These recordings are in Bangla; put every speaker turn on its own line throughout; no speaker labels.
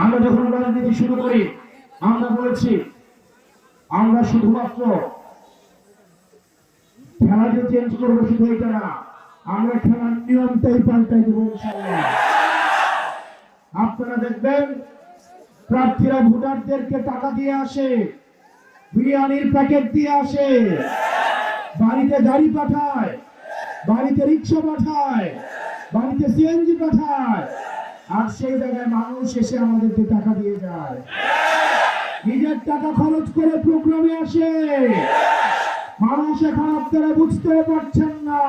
আমরা যখন রাজনীতি শুরু করি আমরা বলেছি আমরা শুধুমাত্র খেলা যে চেঞ্জ করবো শুধু এটা না, আমরা খেলার নিয়মটাই পাল্টাই দেবো ইনশাআল্লাহ। আপনারা দেখবেন প্রার্থীরা ভোটারদেরকে টাকা দিয়ে আসে, বিরিয়ানির প্যাকেট দিয়ে আসে, বাড়িতে গাড়ি পাঠায়, বাড়িতে রিক্সা পাঠায়, বাড়িতে সিএনজি পাঠায়, আর সেই জায়গায় মানুষ এসে আমাদেরকে টাকা দিয়ে যায়। নিজের টাকা খরচ করে প্রোগ্রামে আসে। মানুষ এখন আপনারা বুঝতে পারছেন না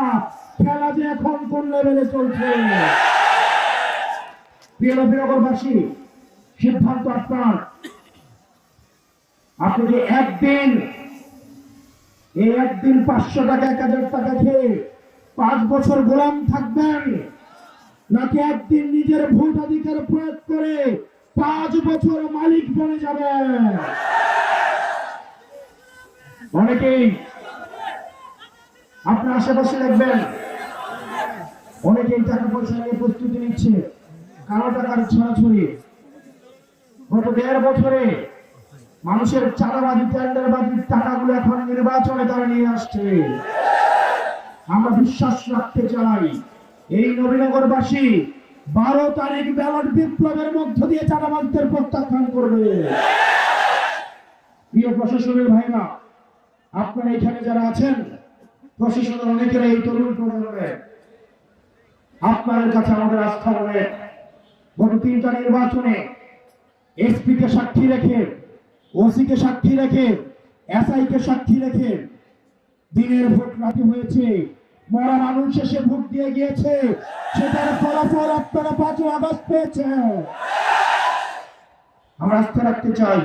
খেলা যে এখন কোন লেভেলে চলছে। প্রিয় নগরবাসী, সিদ্ধান্ত আপনার। আপনি যে একদিন 500 টাকা 1000 টাকা খেয়ে 5 বছর গোলাম থাকবেন, নাকি একদিন নিজের ভোটাধিকার প্রয়োগ করে 5 বছর মালিক বনে যাবেন? অনেকেই আপনার আশেপাশে দেখবেন অনেকেই টাকা পয়সা নিয়ে প্রস্তুতি নিচ্ছে, কালো টাকার ছড়াছড়ি। গত 1.5 বছরে মানুষের চাঁদাবাজি টেন্ডারবাজির টাকাগুলো এখন নির্বাচনে তারা নিয়ে আসছে। আমরা বিশ্বাস রাখতে চাই এই নবীনগরবাসী 12 তারিখ ব্যালট বিপ্লবের মধ্য দিয়ে চাঁদাবাজদের প্রত্যাখ্যান করবে। প্রিয় প্রশাসনের ভাইরা, আপনারা এখানে যারা আছেন প্রশাসনের অনেকেরা এই তরুণ প্রজন্মের, আপনাদের কাছে আমাদের আস্থা অনেক। গত 3টা নির্বাচনে এসপি কে সাক্ষী রেখে, ওসি কে সাক্ষী রেখে, এসআই কে সাক্ষী রেখে দিনের ভোট রাতে হয়েছে। মরা মানুষ এসে ভোট দিয়ে গিয়েছে, সেটার ফলাফল আপনারা 5 আগস্ট পেয়েছেন। আমরা আস্থা রাখতে চাই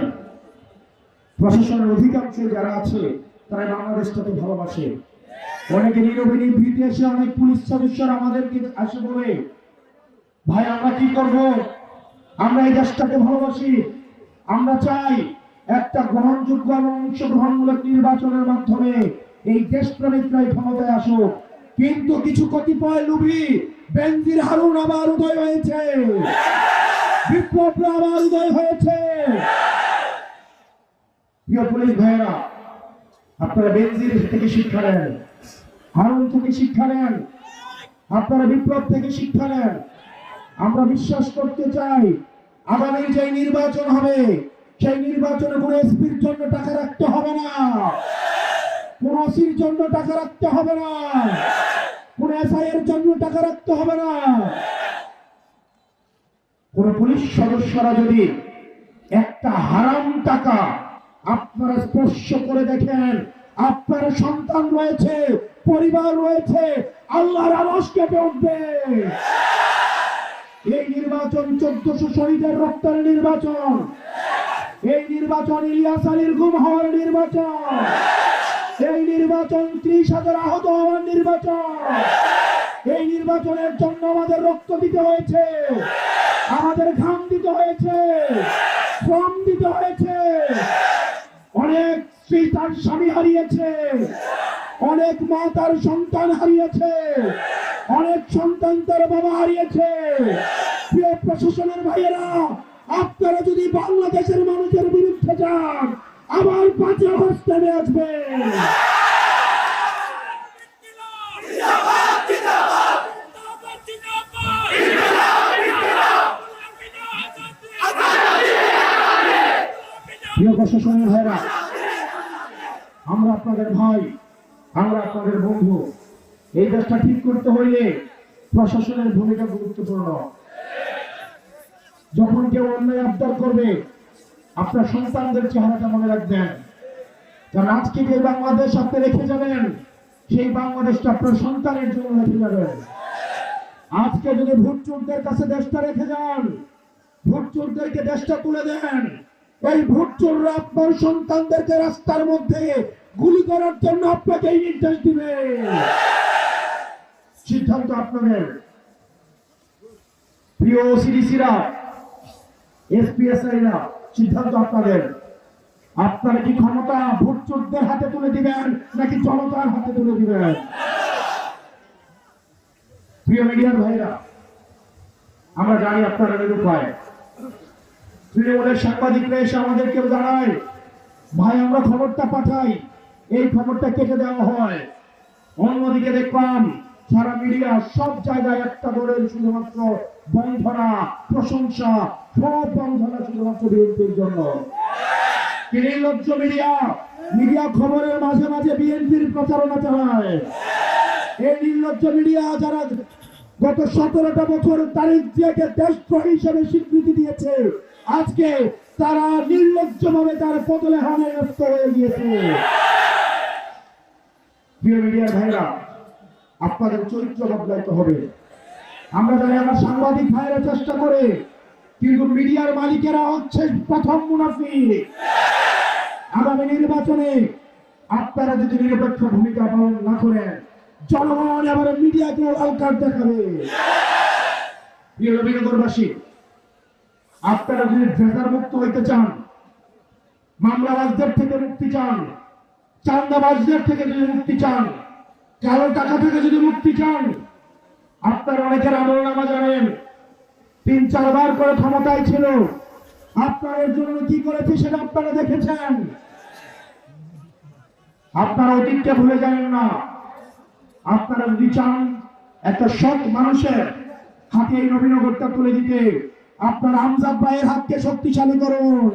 প্রশাসনের অধিকাংশ যারা আছে তারা বাংলাদেশটাকে ভালোবাসে। অনেকে নীরবে নিভৃতে এসে অনেক পুলিশ সদস্যরা আমাদেরকে আসে বলে, ভাই আমরা কি করব, আমরা এই দেশটাকে ভালোবাসি, আমরা চাই একটা গ্রহণযোগ্য এবং অংশগ্রহণমূলক নির্বাচনের মাধ্যমে এই দেশপ্রেমিকরাই ক্ষমতায় আসুক। কিন্তু কিছু কতিপয় লোভী বেনজির হারুন আবার উদয় হয়েছে, বিপ্লবরা আবার উদয় হয়েছে। প্রিয় পুলিশ ভাইয়েরা, আপনারা বেনজির থেকে শিক্ষা নেন, হারুন থেকে শিক্ষা নেন, আপনারা বিপ্লব থেকে শিক্ষা নেন। আমরা বিশ্বাস করতে চাই আগামী যে নির্বাচন হবে সেই নির্বাচনে কোনো এসপির জন্য টাকা রাখতে হবে না, কোন ওসির জন্য টাকা রাখতে হবে না, কোন এসআই এর জন্য টাকা রাখতে হবে না। কোন পুলিশ সদস্যরা যদি একটা হারাম টাকা আপনারা স্পর্শ করে দেখেন, আপনার সন্তান রয়েছে, পরিবার রয়েছে, আল্লাহর আরশ কেঁপে উঠবে। এই নির্বাচন 1400 শহীদের রক্তের নির্বাচন, এই নির্বাচন ইলিয়াস আলীর গুম হওয়ার নির্বাচন, এই নির্বাচন 30,000 আহত হওয়ার নির্বাচন। এই নির্বাচনের জন্য আমাদের রক্ত দিতে হয়েছে, আমাদের ঘাম দিতে হয়েছে, শ্রম দিতে হয়েছে। অনেক স্ত্রী তার স্বামী হারিয়েছে, অনেক মা তার সন্তান হারিয়েছে, অনেক সন্তান তার বাবা হারিয়েছে। প্রিয় প্রশাসনের ভাইয়েরা, আপনারা যদি বাংলাদেশের মানুষের বিরুদ্ধে যান, আবার 5 আগস্ট নেমে আসবে। প্রিয় প্রশাসনের ভাইয়েরা, আমরা আপনাদের ভাই, আমরা আপনাদের বন্ধু। এই দেশটা ঠিক করতে হইলে প্রশাসনের ভূমিকা গুরুত্বপূর্ণ। যখন কেউ অন্যায় আবদার করবে, আপনার সন্তানদের চেহারাটা মনে রাখবেন, কারণ আজকে যে বাংলাদেশ আপনি রেখে যাবেন সেই বাংলাদেশটা আপনার সন্তানের জন্য রেখে যাবেন। আজকে যদি ভোট চোরদের কাছে দেশটা রেখে যান, ভোট চোরদেরকে দেশটা তুলে দেন, এই ভোট চোররা আপনার সন্তানদেরকে রাস্তার মধ্যে গুলি করার জন্য আপনাকে নির্দেশ দিবে। সিদ্ধান্ত আপনাদের। প্রিয় সিডিসিরা, এসপিএসআইরা, সিদ্ধান্ত আপনাদের। আপনারা কি ক্ষমতা ভোট চোরদের হাতে তুলে দিবেন নাকি জনতার হাতে তুলে দিবেন? প্রিয় মিডিয়ার ভাইরা, আমরা জানি আপনারা নিরুপায়, তৃণমূলের সাংবাদিকরা এসে আমাদেরকে জানায়, ভাই আমরা খবরটা পাঠাই, এই খবরটা কেটে দেওয়া হয়। অন্যদিকে দেখলাম সারা মিডিয়া সব জায়গায় একটা দলের শুধুমাত্র বন্ধনা, প্রশংসা, সব বন্ধনা শুধুমাত্র বিএনপির জন্য। কি নির্লজ্জ মিডিয়া! মিডিয়া খবরের মাঝে মাঝে বিএনপির প্রচারণা চালায়। এই নির্লজ্জ মিডিয়া যারা গত 17টা বছর তারিখ দিয়ে দেশদ্রোহী হিসেবে স্বীকৃতি দিয়েছে, আজকে তারা নির্লজ্জভাবে তার পতলে হানে ব্যস্ত হয়ে গিয়েছে। প্রিয় মিডিয়ার ভাইরা, আপনাদের চরিত্র বদলাইতে হবে। আমরা জানি আমার সাংবাদিক ভাইরা চেষ্টা করে, কিন্তু মিডিয়ার মালিকেরা হচ্ছে প্রথম মুনাফিক। আগামী নির্বাচনে আপনারা যদি নিরপেক্ষ ভূমিকা পালন না করেন, জনগণ এবারে মিডিয়াকে লাল কার্ড দেখাবে। প্রিয় নবীনগরবাসী, আপনারা যদি ভেজাল মুক্ত হইতে চান, মামলাবাজদের থেকে মুক্তি চান, চাঁদাবাজদের থেকে যদি মুক্তি চান, কালো টাকা থেকে যদি মুক্তি চান, আপনারা অনেকের আমলনামা জানেন। 3-4 বার করে ক্ষমতায় ছিল, আপনাদের জন্য কি করেছে সেটা আপনারা দেখেছেন। আপনারা অতীতকে ভুলে যাবেন না। আপনারা যদি চান একটা সৎ মানুষের হাতে এই নবীনগরটা তুলে দিতে, আপনারা আমজাদ ভাইয়ের হাতকে শক্তিশালী করুন।